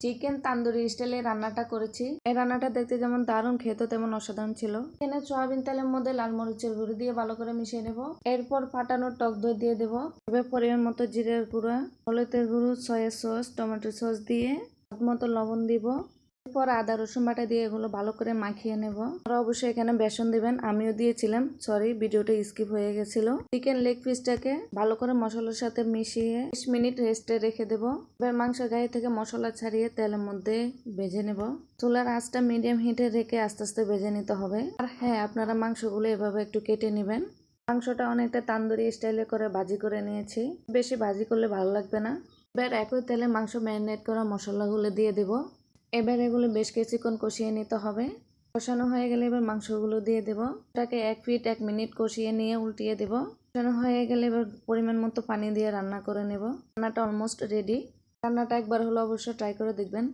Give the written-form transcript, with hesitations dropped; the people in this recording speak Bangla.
চিকেন তান্দুরি স্টাইলে রান্নাটা করেছি। এই রান্নাটা দেখতে যেমন দারুণ, খেতে তেমন অসাধারণ ছিল। এখানে সয়াবিন তেলের মধ্যে লাল মরিচের গুঁড়ো দিয়ে ভালো করে মিশিয়ে নেব। এরপর ফাটানো টক দই দিয়ে দেব। এবার পরিমাণ মতো জিরের গুঁড়া, হলুদের গুঁড়ো, সয়া সস, টমেটো সস দিয়ে স্বাদ মতো লবণ দিব। এরপর আদা রসুন বাটা দিয়ে এগুলো ভালো করে মাখিয়ে নেব। আর অবশ্যই এখানে বেসন দিবেন, আমিও দিয়েছিলাম, সরি ভিডিওটা স্কিপ হয়ে গেছিল। চিকেন লেগ পিসটাকে ভালো করে মশলার সাথে মিশিয়ে 20 মিনিট রেস্টে রেখে দেব। এবার মাংস গায়ে থেকে মশলা ছাড়িয়ে তেলের মধ্যে ভেজে নেব। চুলার আঁচটা মিডিয়াম হিটে রেখে আস্তে আস্তে ভেজে নিতে হবে। আর হ্যাঁ, আপনারা মাংসগুলো এভাবে একটু কেটে নেবেন। মাংসটা অনেকটা তান্দুরি স্টাইলে করে ভাজি করে নিয়েছি, বেশি ভাজি করলে ভালো লাগবে না। এবার একই তেলে মাংস ম্যারিনেট করা মশলাগুলো দিয়ে দেব। এবার এগুলো বেশ কিছুক্ষণ কষিয়ে নিতে হবে। কষানো হয়ে গেলে এবার মাংসগুলো দিয়ে দেব। ওটাকে 1 মিনিট কষিয়ে নিয়ে উল্টিয়ে দেব। কষানো হয়ে গেলে এবার পরিমাণ মতো পানি দিয়ে রান্না করে নেব। রান্নাটা অলমোস্ট রেডি। রান্নাটা একবার হলো অবশ্যই ট্রাই করে দেখবেন।